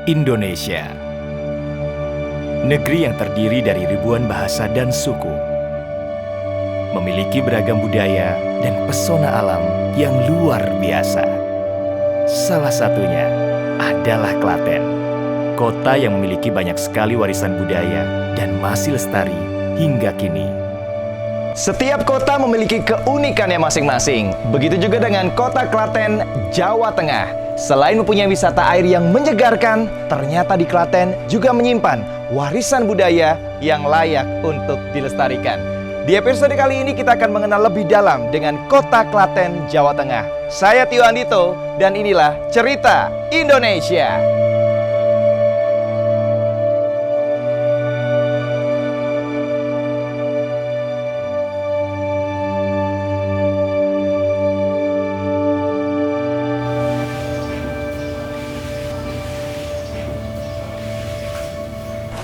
Indonesia, negeri yang terdiri dari ribuan bahasa dan suku, memiliki beragam budaya dan pesona alam yang luar biasa. Salah satunya adalah Klaten, kota yang memiliki banyak sekali warisan budaya dan masih lestari hingga kini. Setiap kota memiliki keunikannya masing-masing. Begitu juga dengan kota Klaten, Jawa Tengah. Selain mempunyai wisata air yang menyegarkan, ternyata di Klaten juga menyimpan warisan budaya yang layak untuk dilestarikan. Di episode kali ini kita akan mengenal lebih dalam dengan kota Klaten, Jawa Tengah. Saya Tio Andito dan inilah Cerita Indonesia.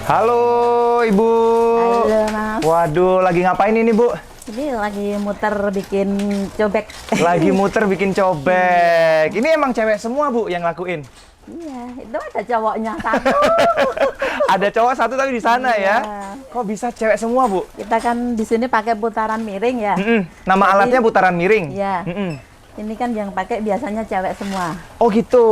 Halo Ibu. Halo Mas. Waduh, lagi ngapain ini Bu? Ini lagi muter bikin cobek. Lagi muter bikin cobek. Ini emang cewek semua Bu yang lakuin? Iya, itu ada cowoknya satu. Ada cowok satu tapi di sana Iya. ya? Kok bisa cewek semua Bu? Kita kan di sini pakai putaran miring ya. Nama Jadi- alatnya putaran miring? Iya. Mm-mm. Ini kan yang pakai biasanya cewek semua. Oh gitu,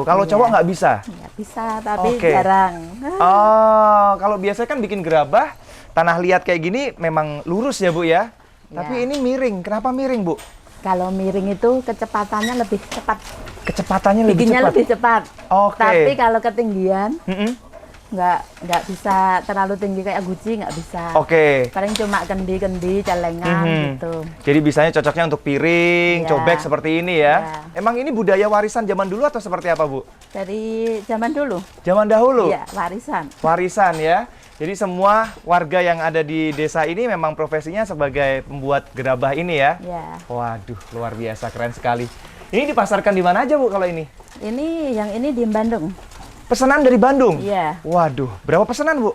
kalau Iya. cowok nggak bisa? Nggak bisa, tapi Oke. jarang. Oh, kalau biasanya kan bikin gerabah, tanah liat kayak gini memang lurus ya Bu ya? Tapi Iya. ini miring, kenapa miring Bu? Kalau miring itu kecepatannya lebih cepat. Kecepatannya lebih Bikinnya cepat? lebih cepat. Oke. Tapi kalau ketinggian, Mm-mm. nggak bisa terlalu tinggi kayak guci, nggak bisa. Oke. Paling cuma kendi-kendi, celengan Mhm. gitu. Jadi bisanya cocoknya untuk piring, Iya. cobek seperti ini ya. Iya. Emang ini budaya warisan zaman dulu atau seperti apa Bu? Dari zaman dulu. Zaman dahulu? Iya, warisan. Warisan ya. Jadi semua warga yang ada di desa ini memang profesinya sebagai pembuat gerabah ini ya. Ya. Waduh, luar biasa, keren sekali. Ini dipasarkan di mana aja Bu kalau ini? Yang ini di Bandung. Pesanan dari Bandung? Iya. Waduh, berapa pesanan Bu?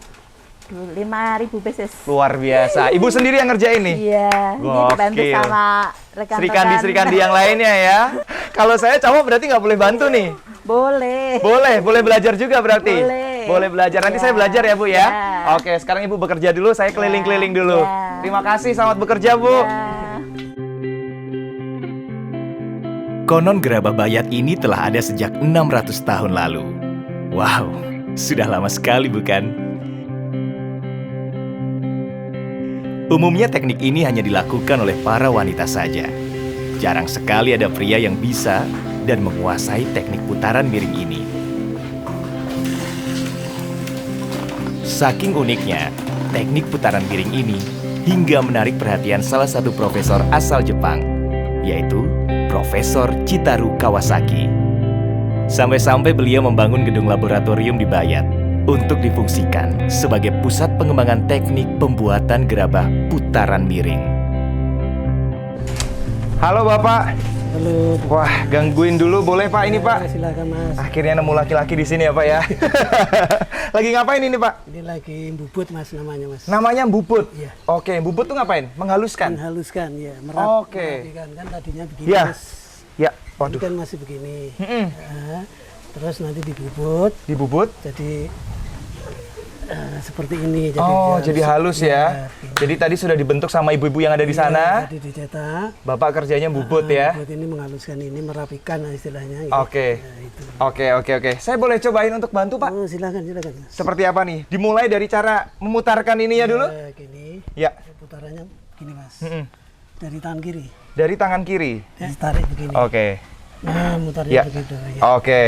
5.000 pieces. Luar biasa. Ibu sendiri yang ngerjain nih? Iya, ini dibantu Gokil. sama rekan-rekan. Serikandi-serikandi yang lainnya ya. Kalau saya cowok berarti nggak boleh bantu nih? Boleh. Boleh belajar juga berarti? Boleh. Boleh belajar. Nanti Ya. saya belajar ya Bu ya? Ya. Oke, sekarang Ibu bekerja dulu, saya keliling-keliling dulu. Ya. Terima kasih, selamat bekerja Bu. Ya. Konon gerabah bayat ini telah ada sejak 600 tahun lalu. Wow, sudah lama sekali bukan? Umumnya teknik ini hanya dilakukan oleh para wanita saja. Jarang sekali ada pria yang bisa dan menguasai teknik putaran miring ini. Saking uniknya, teknik putaran miring ini hingga menarik perhatian salah satu profesor asal Jepang, yaitu Profesor Chitaru Kawasaki. Sampai-sampai beliau membangun gedung laboratorium di Bayat untuk difungsikan sebagai pusat pengembangan teknik pembuatan gerabah putaran miring. Halo Bapak. Halo. Wah, gangguin dulu boleh Pak ini Pak? Silakan Mas. Akhirnya nemu laki-laki di sini ya Pak ya. Lagi ngapain ini Pak? Ini lagi bubut Mas namanya Mas. Namanya bubut. Iya. Oke, bubut tuh ngapain? Menghaluskan. Menghaluskan ya, Oke. merapikan kan tadinya begini Ya. Mas. Ya, Ini waduh. kan masih begini. Mm-mm. Ya, terus nanti dibubut Dibubut. jadi seperti ini. Oh, dia jadi halus ya. begini. Jadi tadi sudah dibentuk sama ibu-ibu yang ada di Iya, sana. Jadi dicetak. Bapak kerjanya bubut ya. Bubut ini menghaluskan ini, merapikan istilahnya. Gitu. Oke. Nah, itu. Oke. Saya boleh cobain untuk bantu Pak? Oh, silakan Mas. Seperti apa nih? Dimulai dari cara memutarkan ininya dulu? Ya, gini. Ya. Putarannya gini Mas. Mm-mm. Dari tangan kiri. Dari tangan kiri. Ditarik begini. Oke. Nah, mutarnya Ya. begitu ya. Oke.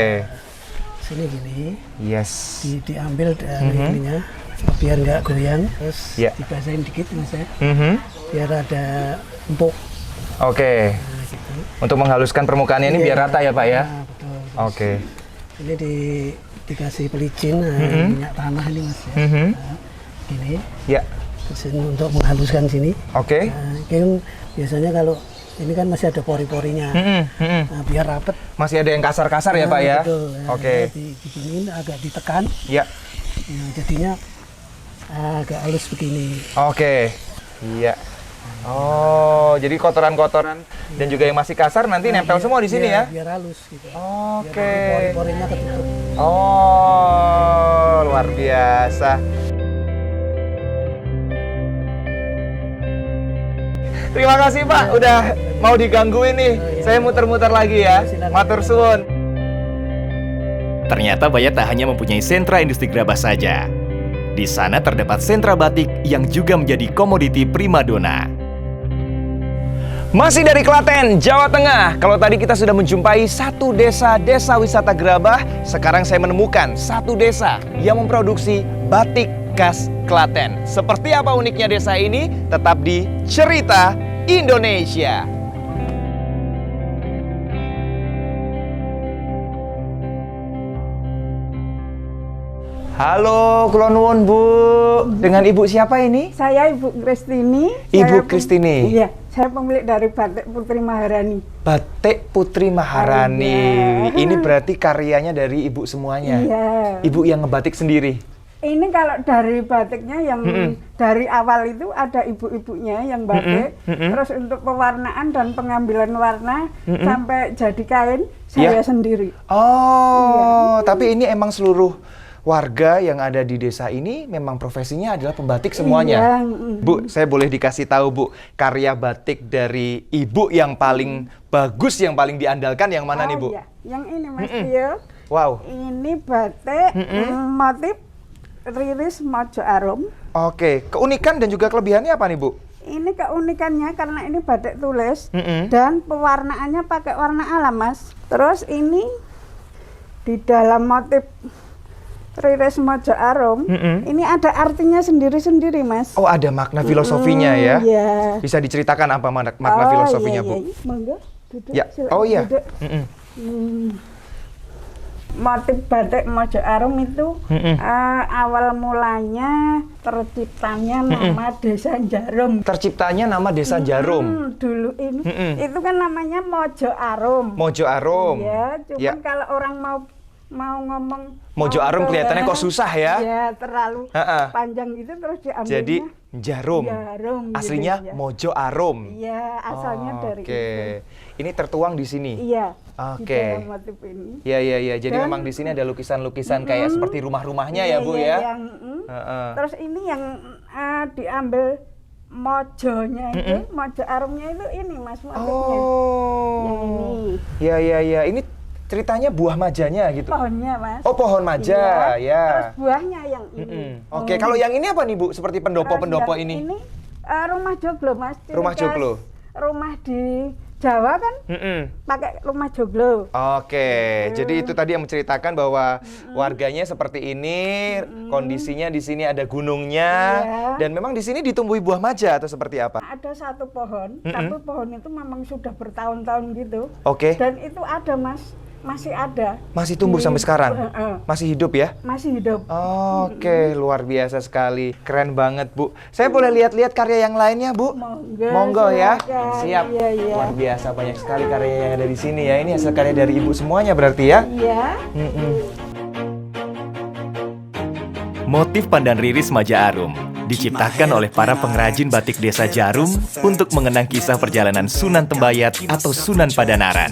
Sini gini, Yes. diambil dari ininya biar nggak goyang, terus Ya. dibasahin dikit Mas ya, Mhm. biar ada empuk. Oke. Nah, gitu. Untuk menghaluskan permukaannya ini Iya. biar rata ya Pak ya? Nah, betul. Oke. Ini dikasih pelicin, minyak tanah ini Mas ya. Mhm. Nah, gini, Ya. terus ini untuk menghaluskan sini. Oke. Nah, kan biasanya kalau ini kan masih ada pori-porinya. Mhm, mhm. Nah, biar rapet. Masih ada yang kasar-kasar ya Pak ya? Betul. Nah, Oke. Diginiin agak ditekan. Ya. Nah, jadinya agak halus begini. Oke. Iya. Oh, jadi kotoran-kotoran dan juga yang masih kasar nanti nempel semua di sini ya? Biar halus gitu. Oke. Biar pori-porinya ketutup. Oh, luar biasa. Terima kasih Pak, udah mau digangguin nih. Saya muter-muter lagi ya. Matur suwun. Ternyata Bayat tak hanya mempunyai sentra industri gerabah saja. Di sana terdapat sentra batik yang juga menjadi komoditi primadona. Masih dari Klaten, Jawa Tengah. Kalau tadi kita sudah menjumpai satu desa wisata gerabah, sekarang saya menemukan satu desa yang memproduksi batik khas Klaten. Seperti apa uniknya desa ini? Tetap di Cerita Indonesia. Halo, kula nuwun Bu. Dengan Ibu siapa ini? Saya Ibu Kristini. Ibu Kristini. Iya, saya pemilik dari Batik Putri Maharani. Batik Putri Maharani. Iya. Ini berarti karyanya dari Ibu semuanya. Iya. Ibu yang ngebatik sendiri. Ini kalau dari batiknya yang dari awal itu ada ibu-ibunya yang batik. Terus untuk pewarnaan dan pengambilan warna sampai jadi kain saya sendiri. Oh, tapi ini emang seluruh warga yang ada di desa ini memang profesinya adalah pembatik semuanya. Iya. Bu, saya boleh dikasih tahu Bu, karya batik dari Ibu yang paling bagus, yang paling diandalkan yang mana nih Bu? Iya. Yang ini Mas Tio. Wow. Ini batik motif Riris Mojo Arum. Oke, keunikan dan juga kelebihannya apa nih Bu? Ini keunikannya karena ini batik tulis dan pewarnaannya pakai warna alam Mas. Terus ini di dalam motif Riris Mojo Arum, ini ada artinya sendiri-sendiri Mas. Oh, ada makna filosofinya ya? Iya. Bisa diceritakan apa makna filosofinya Bu? Iya. Monggo, duduk. Ya. Silakan Oh iya. duduk. Motif batik Mojo Arum itu awal mulanya terciptanya nama Desa Jarum. Terciptanya nama Desa Jarum. Dulu ini itu kan namanya Mojo Arum. Mojo Arum. Ya, cuman kalau orang mau ngomong Mojo Arum kelihatannya kok susah ya? Ya, terlalu panjang gitu terus diambilnya. Jadi Jarum. Jarum. Aslinya gitu, ya. Mojo Arum. Iya, asalnya dari Oke. itu. Ini tertuang di sini. Iya. Oke. Di dalam motif ini. Iya. Jadi Dan- memang di sini ada lukisan-lukisan kayak seperti rumah-rumahnya ya Bu Iya, ya? yang, terus ini yang diambil mojonya itu, mojo arumnya itu ini Mas motifnya. Yang ini. Iya. Ini ceritanya buah majanya gitu. Pohonnya Mas. Oh, pohon maja, Iya. ya. Terus buahnya yang ini. Oke, kalau yang ini apa nih Bu? Seperti pendopo-pendopo Terus ini. yang ini rumah joglo Mas. Ciri Rumah khas joglo. Rumah di Jawa kan pakai rumah joglo. Oke, jadi itu tadi yang menceritakan bahwa warganya seperti ini, kondisinya di sini ada gunungnya, Iya. dan memang di sini ditumbuhi buah maja atau seperti apa? Ada satu pohon, tapi pohon itu memang sudah bertahun-tahun gitu. Oke, Dan itu ada Mas, masih ada. masih tumbuh sampai sekarang, masih hidup ya? Masih hidup. Oke, luar biasa sekali, keren banget Bu. Saya boleh lihat-lihat karya yang lainnya Bu? Monggo ya. silakan. Siap. Iya. Luar biasa banyak sekali karya yang ada di sini ya. Ini hasil karya dari Ibu semuanya berarti ya? Iya. Motif pandan riris Maja Arum diciptakan oleh para pengrajin batik desa Jarum untuk mengenang kisah perjalanan Sunan Tembayat atau Sunan Padanaran.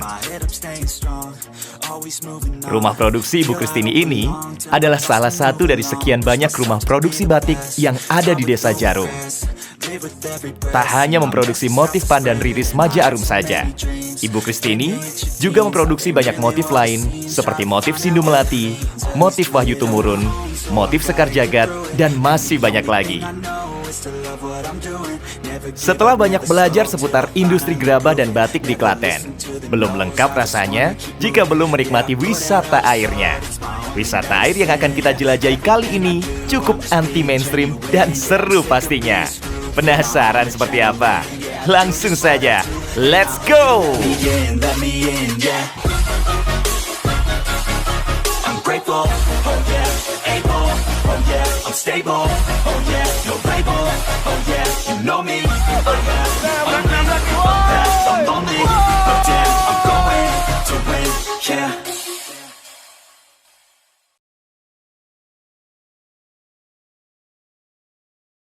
Rumah produksi Ibu Kristini ini adalah salah satu dari sekian banyak rumah produksi batik yang ada di desa Jarum. Tak hanya memproduksi motif pandan riris Maja Arum saja, Ibu Kristini juga memproduksi banyak motif lain seperti motif Sindu Melati, motif Wahyu Tumurun, motif Sekar Jagad, dan masih banyak lagi. Setelah banyak belajar seputar industri gerabah dan batik di Klaten, belum lengkap rasanya jika belum menikmati wisata airnya. Wisata air yang akan kita jelajahi kali ini cukup anti-mainstream dan seru pastinya. Penasaran seperti apa? Langsung saja, let's go! Let me in, yeah. I'm grateful, oh yeah. Able, oh yeah. I'm stable, oh yeah. No label, oh yeah. You know me, oh yeah.